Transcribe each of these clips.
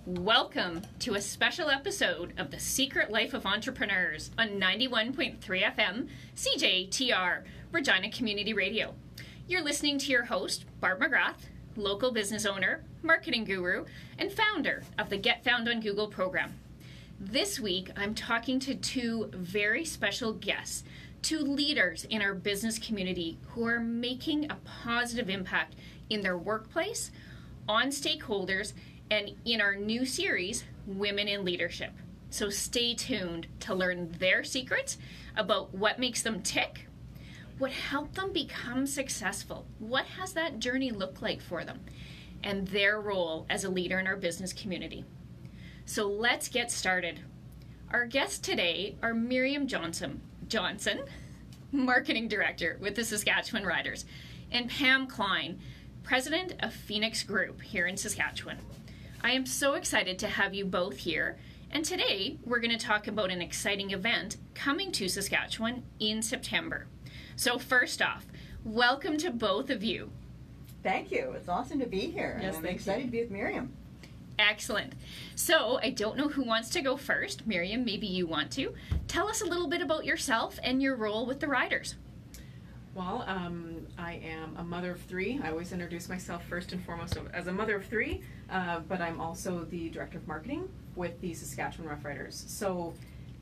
Welcome to a special episode of The Secret Life of Entrepreneurs on 91.3 FM, CJTR, Regina Community Radio. You're listening to your host, Barb McGrath, local business owner, marketing guru, and founder of the Get Found on Google program. This week, I'm talking to two very special guests, two leaders in our business community who are making a positive impact in their workplace, on stakeholders, and in our new series, Women in Leadership. So stay tuned to learn their secrets about what makes them tick, what helped them become successful, what has that journey looked like for them, and their role as a leader in our business community. So let's get started. Our guests today are Miriam Johnson, Marketing Director with the Saskatchewan Roughriders, and Pam Klein, President of Phoenix Group here in Saskatchewan. I am so excited to have you both here, and today we're going to talk about an exciting event coming to Saskatchewan in September. So first off, welcome to both of you. Thank you. It's awesome to be here. Yes, I'm excited to be with Miriam. Excellent. So I don't know who wants to go first. Miriam, maybe you want to. Tell us a little bit about yourself and your role with the Riders. Well, I am a mother of three. I always introduce myself first and foremost as a mother of three, but I'm also the Director of Marketing with the Saskatchewan Roughriders. So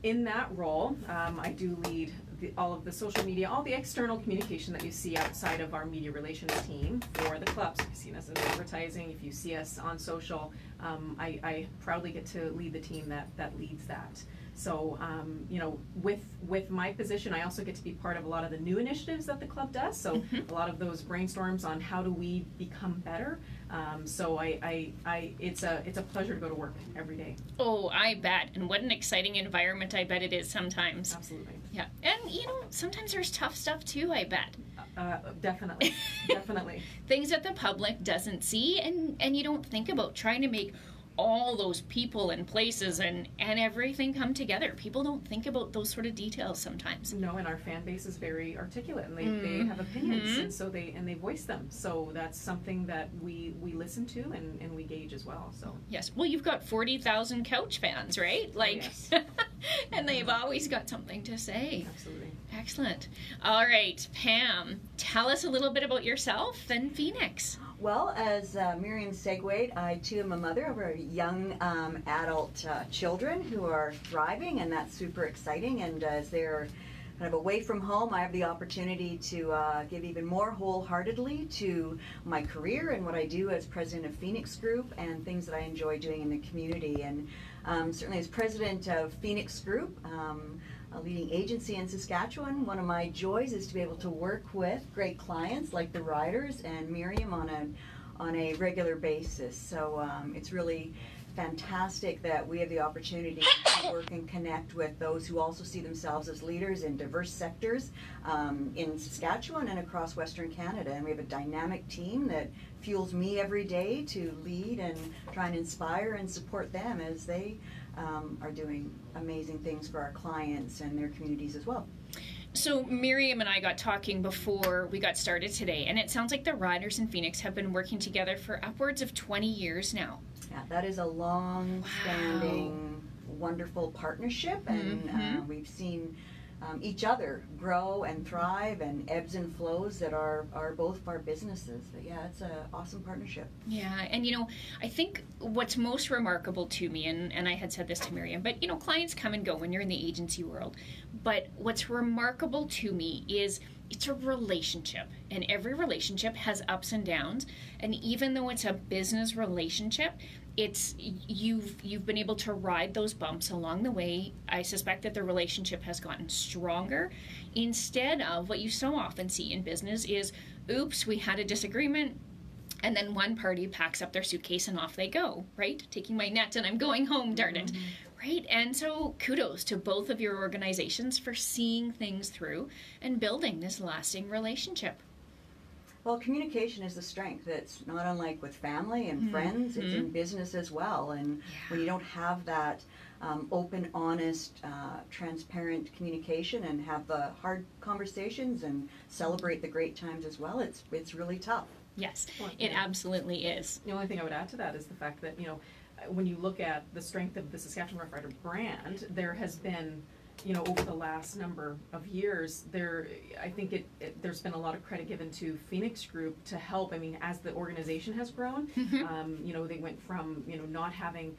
in that role, I do lead all of the social media, all the external communication that you see outside of our media relations team for the clubs. If you've seen us in advertising, if you see us on social, I proudly get to lead the team that leads that. So, with my position, I also get to be part of a lot of the new initiatives that the club does. So a lot of those brainstorms on how do we become better. So it's a pleasure to go to work every day. Oh, I bet. And what an exciting environment I bet it is sometimes. Absolutely. Yeah. And, sometimes there's tough stuff too, I bet. Definitely. Definitely. Things that the public doesn't see and you don't think about, trying to make all those people and places and everything come together. People don't think about those sort of details sometimes. No, and our fan base is very articulate, and they have opinions, and so they voice them. So that's something that we listen to and we gauge as well. So yes, well, you've got 40,000 couch fans, right? Yes. And they've always got something to say. Absolutely. Excellent. All right, Pam, tell us a little bit about yourself and Phoenix. Well, as Miriam segued, I too am a mother of young adult children who are thriving, and that's super exciting. And as they're kind of away from home, I have the opportunity to give even more wholeheartedly to my career and what I do as president of Phoenix Group and things that I enjoy doing in the community. And certainly as president of Phoenix Group, a leading agency in Saskatchewan, one of my joys is to be able to work with great clients like the Riders and Miriam on a regular basis. So it's really fantastic that we have the opportunity to work and connect with those who also see themselves as leaders in diverse sectors in Saskatchewan and across Western Canada. And we have a dynamic team that fuels me every day to lead and try and inspire and support them as they are doing amazing things for our clients and their communities as well. So Miriam and I got talking before we got started today, and it sounds like the Riders in Phoenix have been working together for upwards of 20 years now. Yeah, that is a long-standing, wonderful partnership, and we've seen each other grow and thrive, and ebbs and flows that are both of our businesses. But yeah, it's an awesome partnership. Yeah, and I think what's most remarkable to me, and I had said this to Miriam, but clients come and go when you're in the agency world. But what's remarkable to me is it's a relationship, and every relationship has ups and downs. And even though it's a business relationship, it's you've been able to ride those bumps along the way. I suspect that the relationship has gotten stronger, instead of what you so often see in business is, oops, we had a disagreement, and then one party packs up their suitcase and off they go, right? Taking my net and I'm going home, darn it. Right? And so kudos to both of your organizations for seeing things through and building this lasting relationship. Well, communication is a strength. It's not unlike with family and friends. It's in business as well. And when you don't have that open, honest, transparent communication and have the hard conversations and celebrate the great times as well, it's really tough. Yes, it absolutely is. The only thing I would add to that is the fact that, when you look at the strength of the Saskatchewan Roughrider brand, there has been, over the last number of years, I think there's been a lot of credit given to Phoenix Group to help. I mean, as the organization has grown, they went from, not having,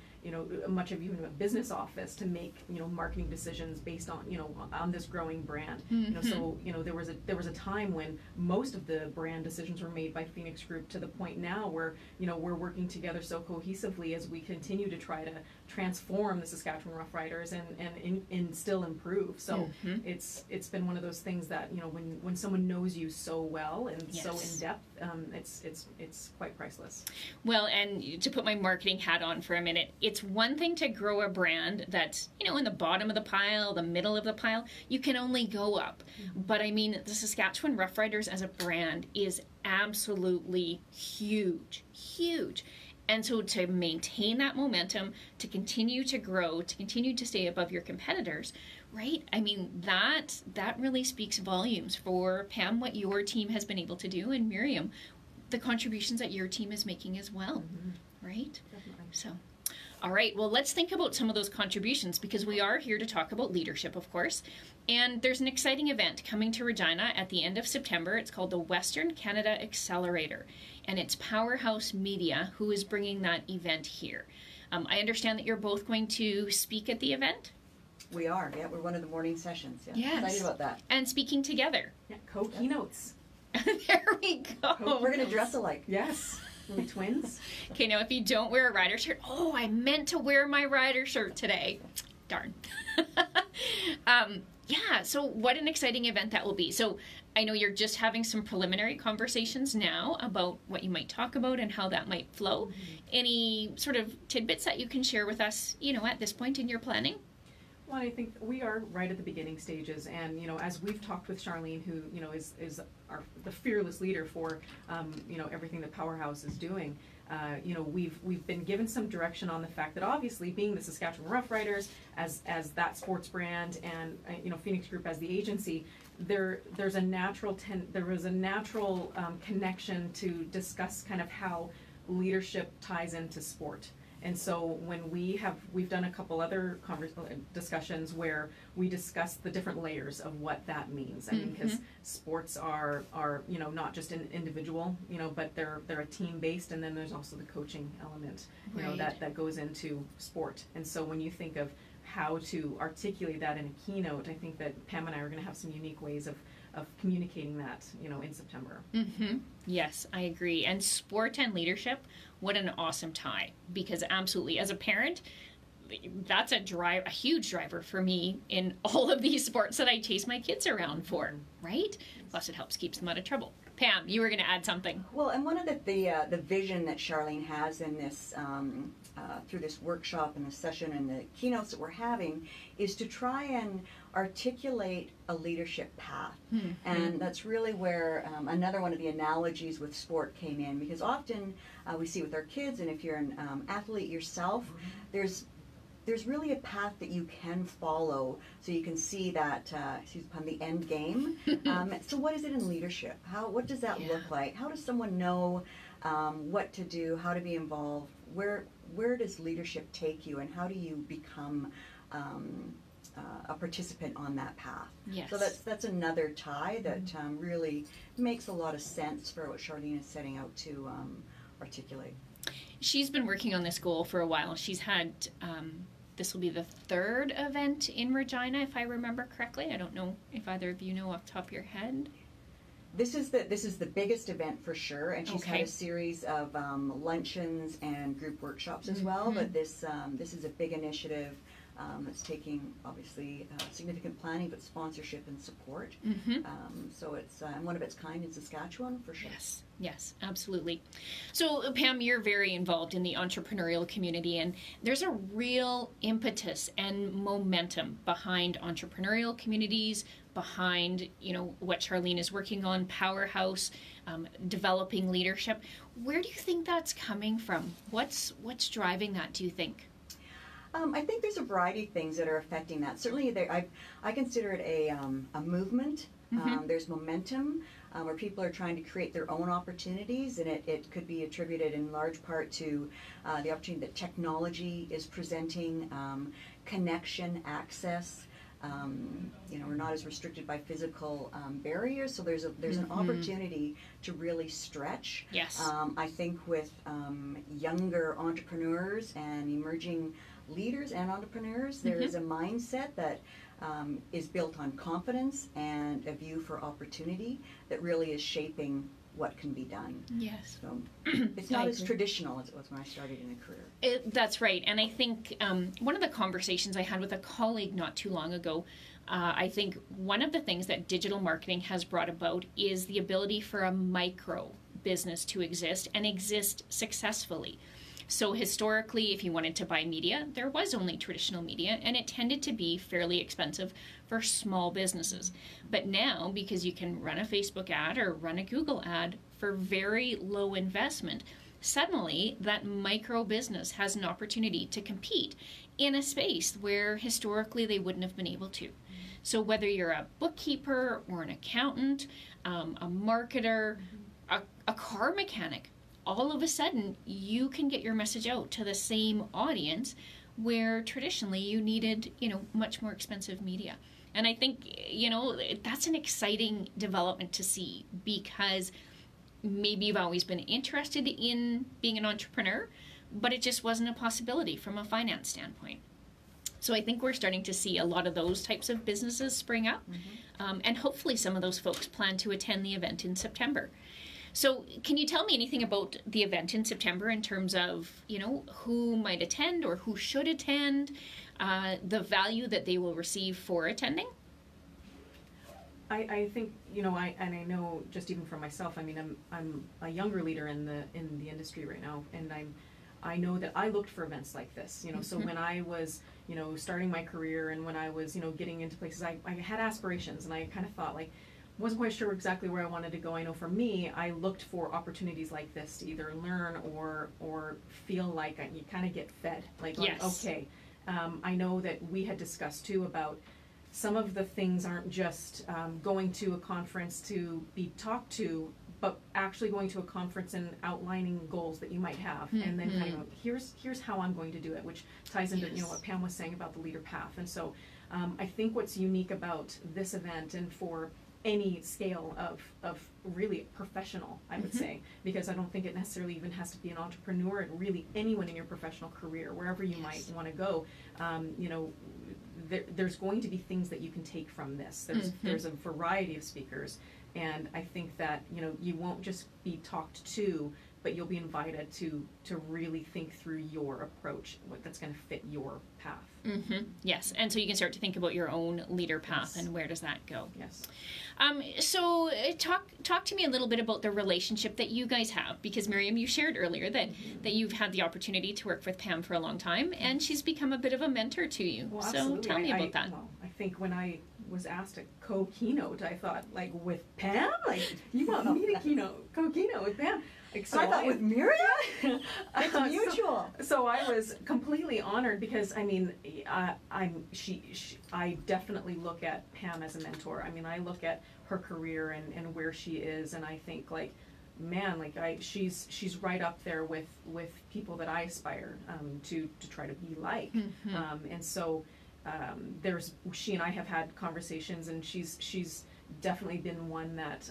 much of even a business office to make, marketing decisions based on, on this growing brand. So, there was a time when most of the brand decisions were made by Phoenix Group, to the point now where, we're working together so cohesively as we continue to try to transform the Saskatchewan Roughriders and still improve. So it's been one of those things that, when someone knows you so well and so in depth, it's quite priceless. Well, and to put my marketing hat on for a minute, it's one thing to grow a brand that's, in the bottom of the pile, the middle of the pile. You can only go up. But I mean, the Saskatchewan Roughriders as a brand is absolutely huge. And so to maintain that momentum, to continue to grow, to continue to stay above your competitors, right? I mean, that really speaks volumes for, Pam, what your team has been able to do, and Miriam, the contributions that your team is making as well, right? Definitely. So, all right, well, let's think about some of those contributions, because we are here to talk about leadership, of course. And there's an exciting event coming to Regina at the end of September. It's called the Western Canada Accelerator, and it's Powherhouse Media who is bringing that event here. I understand that you're both going to speak at the event? We are, yeah. We're one of the morning sessions. Yeah. Yes. Excited about that. And speaking together. Yeah, co-keynotes. There we go. We're going to dress alike. Yes. We'll be twins. Okay, now if you don't wear a rider shirt, I meant to wear my rider shirt today. Darn. Yeah, so what an exciting event that will be. So I know you're just having some preliminary conversations now about what you might talk about and how that might flow. Any sort of tidbits that you can share with us, at this point in your planning? Well, I think we are right at the beginning stages, and as we've talked with Charlene, who is the fearless leader for everything that Powherhouse is doing. We've been given some direction on the fact that, obviously, being the Saskatchewan Roughriders as that sports brand, and Phoenix Group as the agency, there was a natural connection to discuss kind of how leadership ties into sport. And so when we've done a couple other discussions where we discuss the different layers of what that means. I mean, because sports are not just an individual, but they're a team based, and then there's also the coaching element, that goes into sport. And so when you think of how to articulate that in a keynote, I think that Pam and I are going to have some unique ways of communicating that, in September. Yes, I agree. And sport and leadership, what an awesome tie. Because absolutely, as a parent, that's a huge driver for me in all of these sports that I chase my kids around for, right? Plus it helps keep them out of trouble. Pam, you were going to add something. Well, and one of the vision that Charlene has in this, through this workshop and the session and the keynotes that we're having, is to try and articulate a leadership path. And that's really where another one of the analogies with sport came in, because often we see with our kids, and if you're an athlete yourself, there's really a path that you can follow, so you can see that, on the end game. So what is it in leadership? What does that look like? How does someone know what to do, how to be involved? Where does leadership take you, and how do you become a participant on that path? Yes. So that's another tie that really makes a lot of sense for what Charlene is setting out to articulate. She's been working on this goal for a while. She's had, this will be the third event in Regina, if I remember correctly. I don't know if either of you know off the top of your head. This is the biggest event for sure, and she's had a series of luncheons and group workshops as well. But this is a big initiative that's taking, obviously, significant planning, but sponsorship and support. So it's one of its kind in Saskatchewan for sure. Yes, absolutely. So Pam, you're very involved in the entrepreneurial community, and there's a real impetus and momentum behind entrepreneurial communities, behind what Charlene is working on, Powherhouse, developing leadership. Where do you think that's coming from? What's driving that, do you think? I think there's a variety of things that are affecting that. Certainly, I consider it a movement. There's momentum. where people are trying to create their own opportunities, and it could be attributed in large part to the opportunity that technology is presenting, connection, access. We're not as restricted by physical barriers, so there's an opportunity to really stretch. Yes. I think with younger entrepreneurs and emerging leaders and entrepreneurs, there is a mindset that is built on confidence and a view for opportunity that really is shaping what can be done. Yes. So it's not as traditional as it was when I started in a career. That's right. And I think one of the conversations I had with a colleague not too long ago, I think one of the things that digital marketing has brought about is the ability for a micro business to exist and exist successfully. So historically, if you wanted to buy media, there was only traditional media, and it tended to be fairly expensive for small businesses. But now, because you can run a Facebook ad or run a Google ad for very low investment, suddenly that micro business has an opportunity to compete in a space where historically they wouldn't have been able to. So whether you're a bookkeeper or an accountant, a marketer, a car mechanic, all of a sudden you can get your message out to the same audience where traditionally you needed, much more expensive media. And I think, that's an exciting development to see, because maybe you've always been interested in being an entrepreneur, but it just wasn't a possibility from a finance standpoint. So I think we're starting to see a lot of those types of businesses spring up, and hopefully some of those folks plan to attend the event in September. So can you tell me anything about the event in September in terms of, who might attend or who should attend, the value that they will receive for attending? I think, I know just even for myself, I'm a younger leader in the industry right now, and I know that I looked for events like this, so when I was, starting my career, and when I was, getting into places, I had aspirations, and I kind of thought, wasn't quite sure exactly where I wanted to go. I know for me, I looked for opportunities like this to either learn or feel like you kind of get fed. Yes. Okay, I know that we had discussed too about some of the things aren't just going to a conference to be talked to, but actually going to a conference and outlining goals that you might have, and then kind of here's how I'm going to do it, which ties into what Pam was saying about the leader path. And so I think what's unique about this event, and for any scale of really professional, I would say, because I don't think it necessarily even has to be an entrepreneur, and really anyone in your professional career, wherever you might want to go, there's going to be things that you can take from this. There's a variety of speakers, and I think that you won't just be talked to, but you'll be invited to really think through your approach, what that's going to fit your path. Yes, and so you can start to think about your own leader path, and where does that go? Yes. So talk to me a little bit about the relationship that you guys have, because Miriam, you shared earlier that you've had the opportunity to work with Pam for a long time, and she's become a bit of a mentor to you. Well, so absolutely. Tell me about that. Well, I think when I was asked to co-keynote, I thought, with Pam? You want me to co-keynote with Pam? So I thought with Miriam? It's mutual. So I was completely honored, because I definitely look at Pam as a mentor. I look at her career and where she is, and I think she's right up there with people that I aspire to try to be like. And so she and I have had conversations, and she's definitely been one that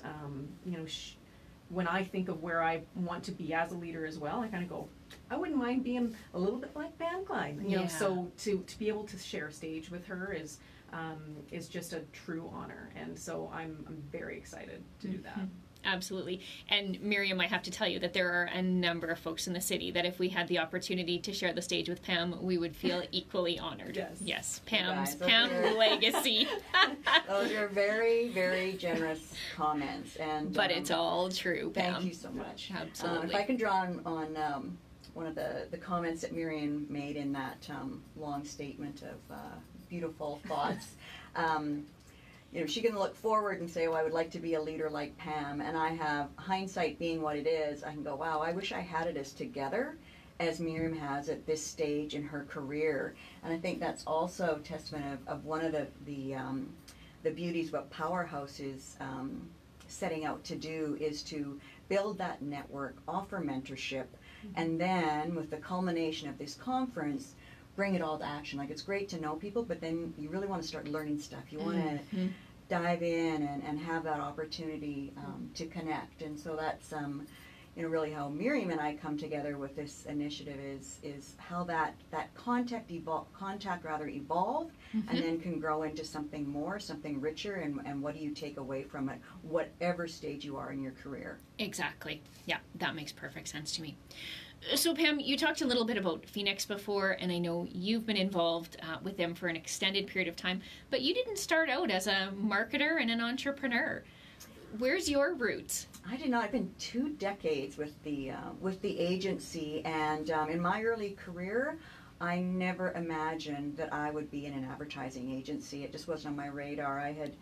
when I think of where I want to be as a leader as well, I kind of go, I wouldn't mind being a little bit like Pam Klein. So to be able to share stage with her is just a true honor, and so I'm very excited to do that. Absolutely. And Miriam, I have to tell you that there are a number of folks in the city that if we had the opportunity to share the stage with Pam, we would feel equally honored. Yes. Pam's legacy. Those are very, very generous comments. But it's all true, Pam. Thank you so much. Absolutely. If I can draw on one of the comments that Miriam made in that long statement of beautiful thoughts. She can look forward and say, I would like to be a leader like Pam. And I have, hindsight being what it is, I can go, wow, I wish I had it as together as Miriam has at this stage in her career. And I think that's also testament of one of the beauties what Powherhouse is setting out to do is to build that network, offer mentorship, and then with the culmination of this conference, bring it all to action. Like, it's great to know people, but then you really want to start learning stuff. You want to dive in and have that opportunity to connect. And so that's really how Miriam and I come together with this initiative is how that contact evolved and then can grow into something more, something richer, and what do you take away from it, whatever stage you are in your career. Exactly. Yeah, that makes perfect sense to me. So Pam, you talked a little bit about Phoenix before, and I know you've been involved with them for an extended period of time, but you didn't start out as a marketer and an entrepreneur. Where's your roots? I did not. I've been 2 decades with the agency, and in my early career, I never imagined that I would be in an advertising agency. It just wasn't on my radar. I had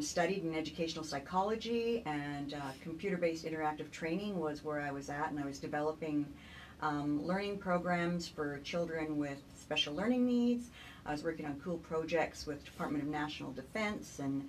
studied in educational psychology, and computer-based interactive training was where I was at, and I was developing learning programs for children with special learning needs. I was working on cool projects with Department of National Defense and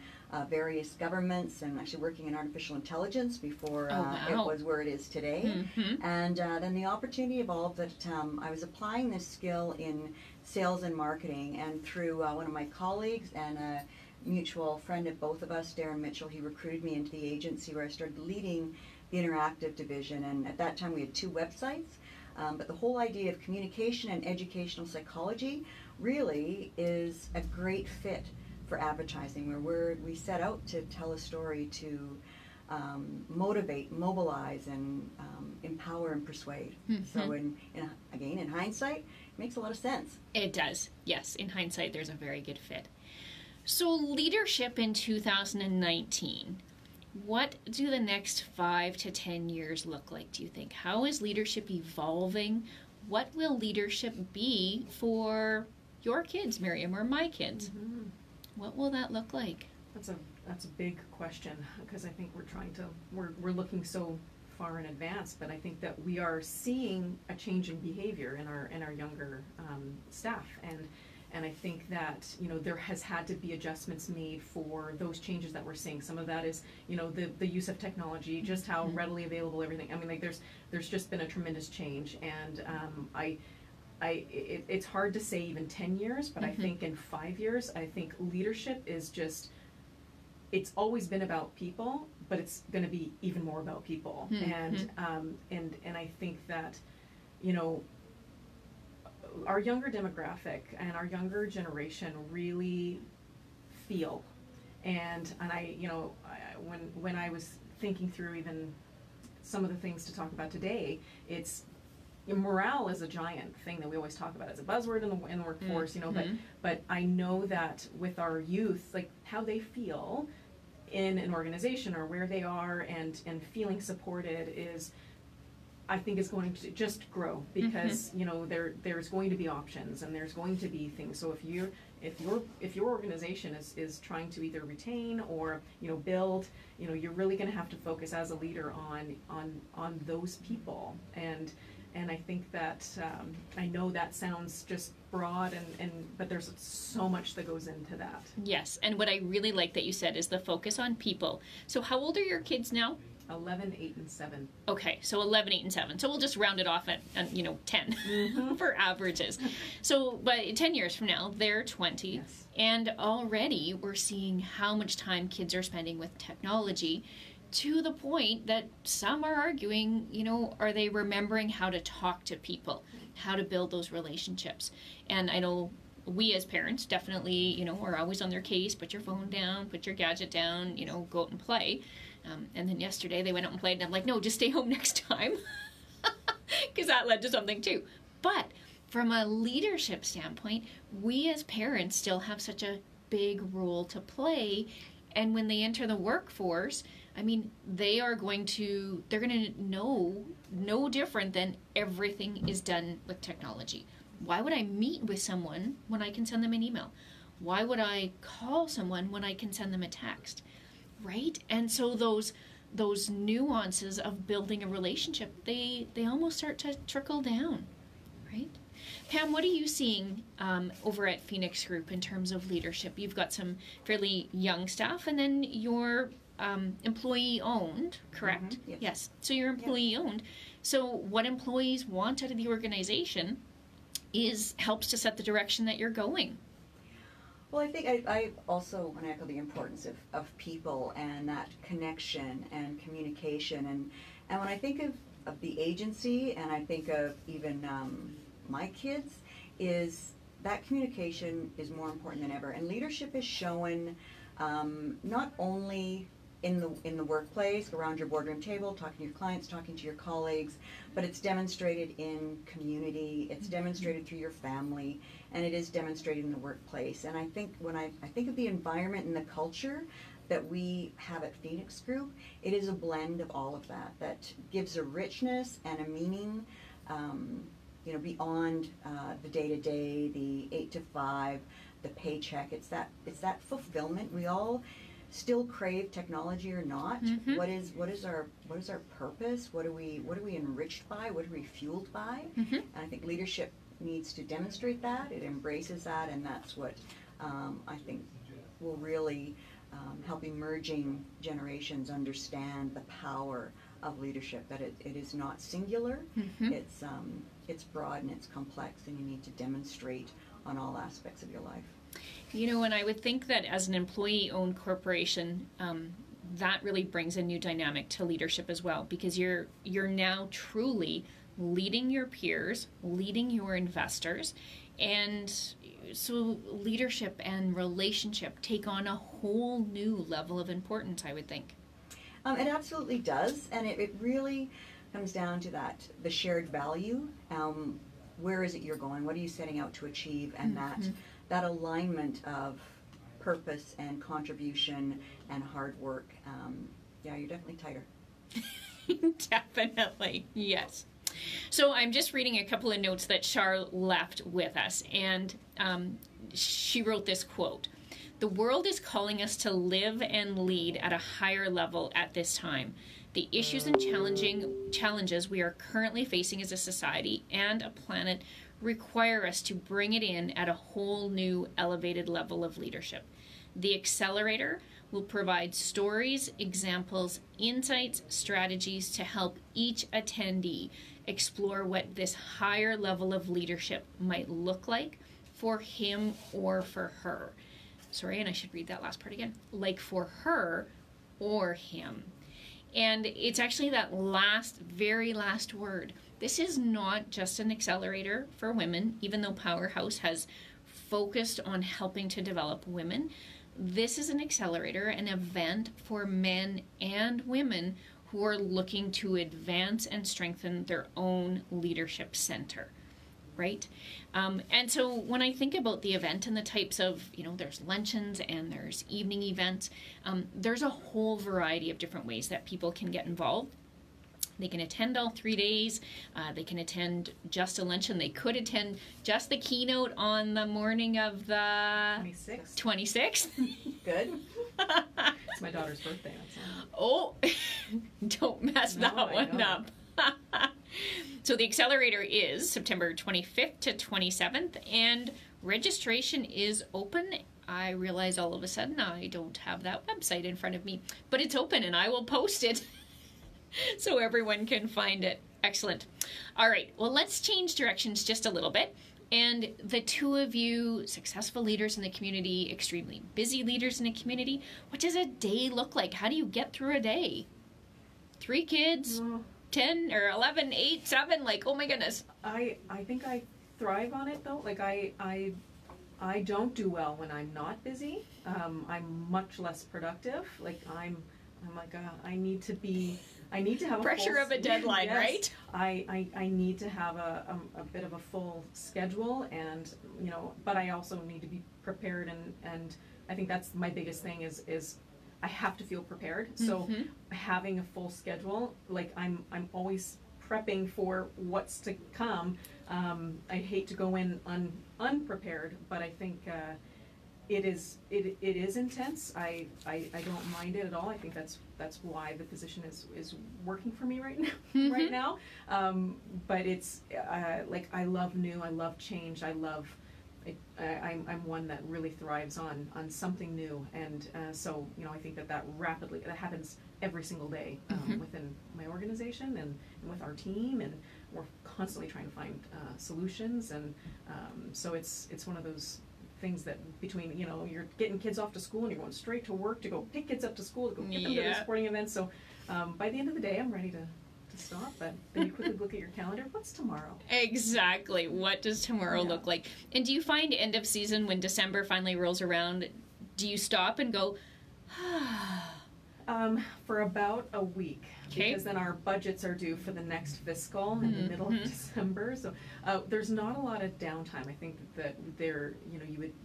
various governments, and actually working in artificial intelligence before it was where it is today. And then the opportunity evolved that I was applying this skill in sales and marketing, and through one of my colleagues and a mutual friend of both of us, Darren Mitchell, he recruited me into the agency where I started leading the interactive division. And at that time we had 2 websites, but the whole idea of communication and educational psychology really is a great fit for advertising, where we set out to tell a story to motivate, mobilize, and empower and persuade. So again, in hindsight, it makes a lot of sense. It does. Yes, in hindsight, there's a very good fit. So leadership in 2019, what do the next 5 to 10 years look like, do you think? How is leadership evolving? What will leadership be for your kids, Miriam, or my kids? What will that look like? That's a big question, because I think we're looking so far in advance, but I think that we are seeing a change in behavior in our younger staff, and I think that there has had to be adjustments made for those changes that we're seeing. Some of that is the use of technology, just how readily available everything. I mean, like there's just been a tremendous change, and it's hard to say even 10 years, but I think in 5 years, I think leadership is it's always been about people, but it's going to be even more about people. And I think that, our younger demographic and our younger generation really feel, and I, when I was thinking through even some of the things to talk about today, it's morale is a giant thing that we always talk about as a buzzword in the workforce, but I know that with our youth, like how they feel in an organization or where they are and feeling supported I think is going to just grow, because there's going to be options and there's going to be things. So if your organization is trying to either retain or build, you're really going to have to focus as a leader on those people. And I think that I know that sounds just broad, but there's so much that goes into that. Yes, and what I really like that you said is the focus on people. So how old are your kids now? 11, 8, and 7. Okay, so 11, 8, and 7. So we'll just round it off at 10 for averages. So by 10 years from now, they're 20. Yes. And already we're seeing how much time kids are spending with technology, to the point that some are arguing, are they remembering how to talk to people, how to build those relationships? And I know we as parents definitely, are always on their case. Put your phone down, put your gadget down, go out and play. And then yesterday they went out and played, and I'm like, no, just stay home next time. Because that led to something too. But from a leadership standpoint, we as parents still have such a big role to play. And when they enter the workforce, I mean, they're going to know no different than everything is done with technology. Why would I meet with someone when I can send them an email? Why would I call someone when I can send them a text? Right? And so those nuances of building a relationship, they almost start to trickle down, right? Pam, what are you seeing over at Phoenix Group in terms of leadership? You've got some fairly young staff, and then your employee owned, correct? Mm-hmm. Yes. Yes. So you're employee owned. So what employees want out of the organization helps to set the direction that you're going. Well, I think I also want to echo the importance of people and that connection and communication. And when I think of the agency, and I think of even my kids, is that communication is more important than ever. And leadership is shown not only in the workplace, around your boardroom table, talking to your clients, talking to your colleagues, but it's demonstrated in community, it's demonstrated through your family, and it is demonstrated in the workplace. And I think when I think of the environment and the culture that we have at Phoenix Group, it is a blend of all of that gives a richness and a meaning, beyond the day-to-day, the 8 to 5, the paycheck. It's that fulfillment. We all still crave technology or not. Mm-hmm. What is our purpose? What are we enriched by? What are we fueled by? Mm-hmm. And I think leadership needs to demonstrate that. It embraces that, and that's what I think will really help emerging generations understand the power of leadership. That it is not singular. Mm-hmm. It's broad and it's complex, and you need to demonstrate on all aspects of your life. And I would think that as an employee-owned corporation, that really brings a new dynamic to leadership as well, because you're now truly leading your peers, leading your investors, and so leadership and relationship take on a whole new level of importance, I would think. It absolutely does, and it really comes down to the shared value. Where is it you're going? What are you setting out to achieve? And Mm-hmm. that alignment of purpose and contribution and hard work, you're definitely tighter. Definitely, yes. So I'm just reading a couple of notes that Char left with us, and she wrote this quote: "The world is calling us to live and lead at a higher level at this time. The issues and challenges we are currently facing as a society and a planet require us to bring it in at a whole new elevated level of leadership. The Accelerator will provide stories, examples, insights, strategies to help each attendee explore what this higher level of leadership might look like for him or for her." Sorry, and I should read that last part again. Like for her or him. And it's actually that very last word. This is not just an accelerator for women, even though Powherhouse has focused on helping to develop women. This is an accelerator, an event for men and women who are looking to advance and strengthen their own leadership center, right? And so when I think about the event and the types of, there's luncheons and there's evening events, there's a whole variety of different ways that people can get involved. They can attend all 3 days. They can attend just a luncheon. They could attend just the keynote on the morning of the 26th. Good. It's my daughter's birthday. Oh, don't mess that one up. So the Accelerator is September 25th to 27th, and registration is open. I realize all of a sudden I don't have that website in front of me, but it's open and I will post it so everyone can find it. Excellent. All right, well, let's change directions just a little bit. And the two of you, successful leaders in the community, extremely busy leaders in the community, what does a day look like? How do you get through a day? 3 kids, 10 or 11, 8, 7, like, oh my goodness. I think I thrive on it though. Like I don't do well when I'm not busy. I'm much less productive. Like I'm like I need to have pressure of a deadline, yes, right? I need to have a bit of a full schedule, and but I also need to be prepared, and I think that's my biggest thing is I have to feel prepared. So having a full schedule, like I'm always prepping for what's to come. I hate to go in unprepared, but I think it is intense. I don't mind it at all. I think that's why the position is working for me right now. Right now, but it's like I love new. I love change. I love I'm one that really thrives on something new, and so I think that happens every single day within my organization and with our team, and we're constantly trying to find solutions, and so it's one of those things that between you're getting kids off to school and you're going straight to work to go pick kids up to school to go get them to the sporting events. So by the end of the day, I'm ready to stop, but then you quickly look at your calendar. What's tomorrow? Exactly. What does tomorrow look like? And do you find end of season, when December finally rolls around, do you stop and go, for about a week, because then our budgets are due for the next fiscal in the middle of December. So there's not a lot of downtime. I think that there,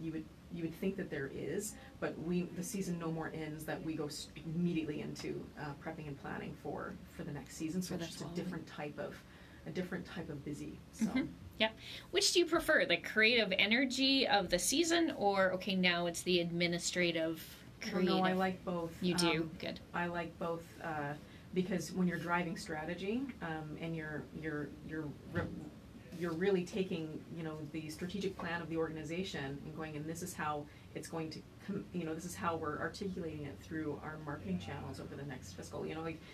you would think that there is, but the season no more ends that we go immediately into prepping and planning for the next season. So it's just a different type of busy. So. Yeah. Which do you prefer, the creative energy of the season, or now it's the administrative creative? No, I like both. You do? Good. I like both because when you're driving strategy and you're really taking the strategic plan of the organization and going, and this is how it's going to this is how we're articulating it through our marketing channels over the next fiscal.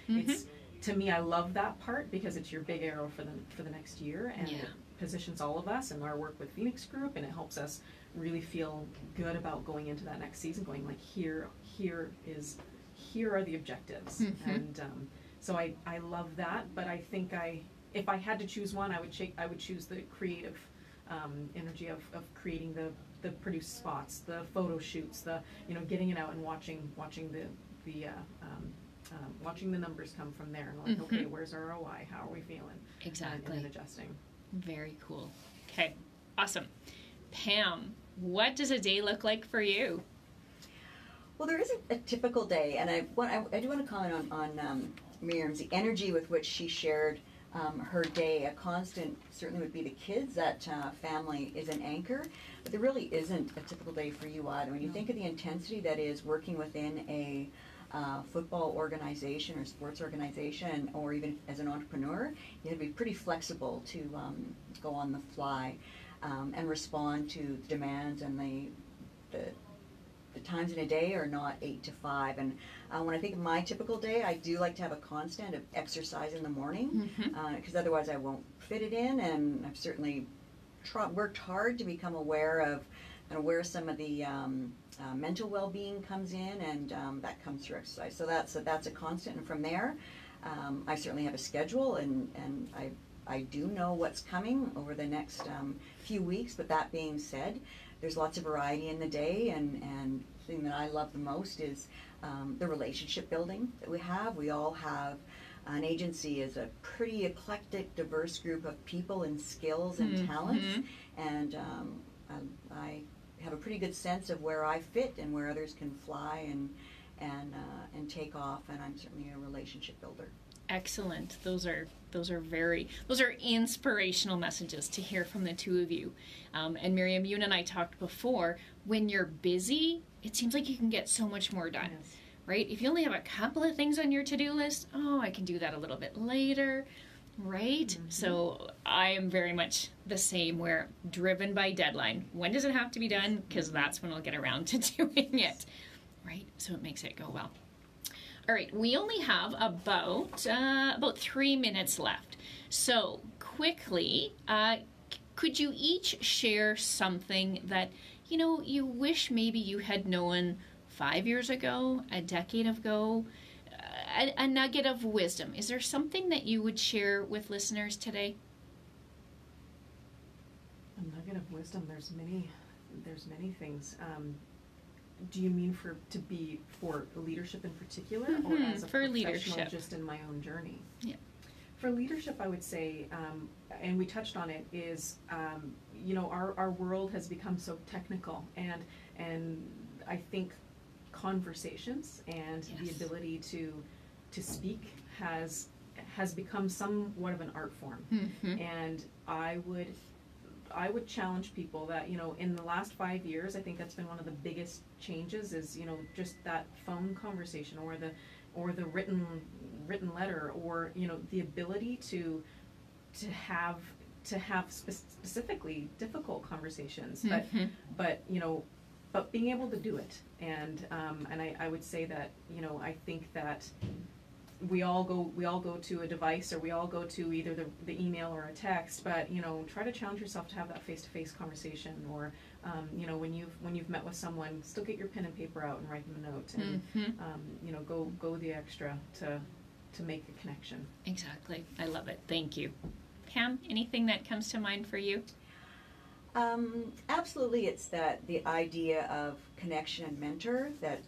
It's, to me, I love that part because it's your big arrow for the next year, and it positions all of us and our work with Phoenix Group, and it helps us really feel good about going into that next season, going like here are the objectives, and so I love that. But I think if I had to choose one, I would choose the creative energy of creating the produced spots, the photo shoots, the getting it out and watching the numbers come from there, and like, okay, where's our ROI? How are we feeling? Exactly. And then adjusting. Very cool. Okay, awesome. Pam, what does a day look like for you? Well, there isn't a typical day, and I do want to comment on Miriam's, the energy with which she shared her day. A constant certainly would be the kids. That family is an anchor, but there really isn't a typical day for you either. When you think of the intensity that is working within a football organization or sports organization, or even as an entrepreneur, you have to be pretty flexible to go on the fly and respond to demands, and the times in a day are not 8 to 5. And when I think of my typical day, I do like to have a constant of exercise in the morning, because otherwise I won't fit it in. And I've certainly worked hard to become aware of where some of the mental well-being comes in, and that comes through exercise. So that's a constant. And from there, I certainly have a schedule, and I do know what's coming over the next few weeks. But that being said, there's lots of variety in the day, and the thing that I love the most is the relationship building that we have. We all have an agency is a pretty eclectic, diverse group of people and skills and talents, and I have a pretty good sense of where I fit and where others can fly and take off, and I'm certainly a relationship builder. Excellent. Those are inspirational messages to hear from the two of you. And Miriam, you and I talked before, when you're busy, it seems like you can get so much more done, right? If you only have a couple of things on your to-do list, I can do that a little bit later, right? So I am very much the same, where driven by deadline. When does it have to be done? Because that's when I'll get around to doing it, right? So it makes it go well. All right, we only have about 3 minutes left. So quickly, could you each share something that, you wish maybe you had known 5 years ago, a decade ago, a nugget of wisdom? Is there something that you would share with listeners today? A nugget of wisdom, there's many things. Do you mean for leadership in particular, or as a for professional, leadership, just in my own journey? Yeah. For leadership, I would say, and we touched on it, is our world has become so technical, and I think conversations and the ability to speak has become somewhat of an art form, and I would challenge people that, in the last 5 years, I think that's been one of the biggest changes, is, just that phone conversation, or the written letter, or, the ability to have to have specifically difficult conversations, Mm-hmm. but being able to do it. And I would say that, I think that we all go to a device, or we all go to either the email or a text, but try to challenge yourself to have that face-to-face conversation, or when you've met with someone, still get your pen and paper out and write them a note, and go the extra to make a connection. Exactly. I love it. Thank you. Pam, anything that comes to mind for you? Absolutely, it's the idea of connection and mentor that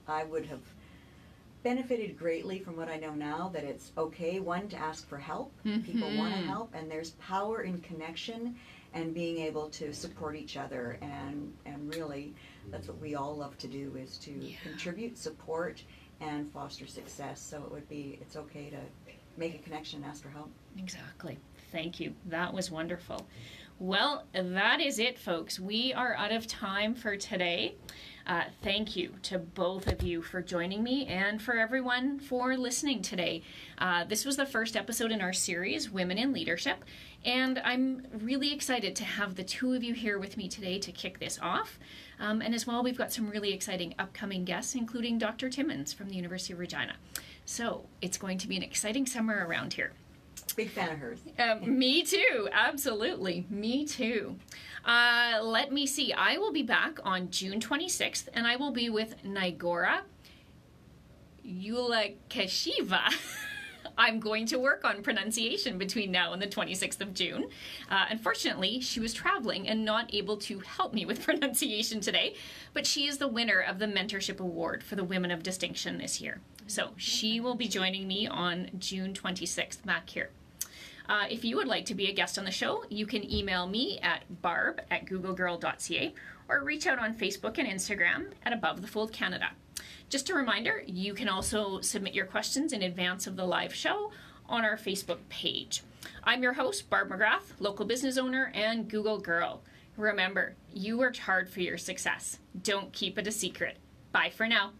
I would have benefited greatly from what I know now, that it's okay, one, to ask for help. Mm-hmm. People want to help, and there's power in connection and being able to support each other, and really that's what we all love to do, is to contribute, support, and foster success. So it's okay to make a connection and ask for help. Exactly. Thank you. That was wonderful. Well, that is it, folks. We are out of time for today. Thank you to both of you for joining me, and for everyone for listening today. This was the first episode in our series, Women in Leadership, and I'm really excited to have the two of you here with me today to kick this off. And as well, we've got some really exciting upcoming guests, including Dr. Timmons from the University of Regina. So it's going to be an exciting summer around here. Big fan of hers. Me too. Absolutely. Me too. Let me see. I will be back on June 26th, and I will be with Nigora Yulakeshiva. I'm going to work on pronunciation between now and the 26th of June. Unfortunately, she was traveling and not able to help me with pronunciation today, but she is the winner of the Mentorship Award for the Women of Distinction this year. So she will be joining me on June 26th back here. If you would like to be a guest on the show, you can email me at barb@googlegirl.ca or reach out on Facebook and Instagram at Above the Fold Canada. Just a reminder, you can also submit your questions in advance of the live show on our Facebook page. I'm your host, Barb McGrath, local business owner and Google Girl. Remember, you worked hard for your success. Don't keep it a secret. Bye for now.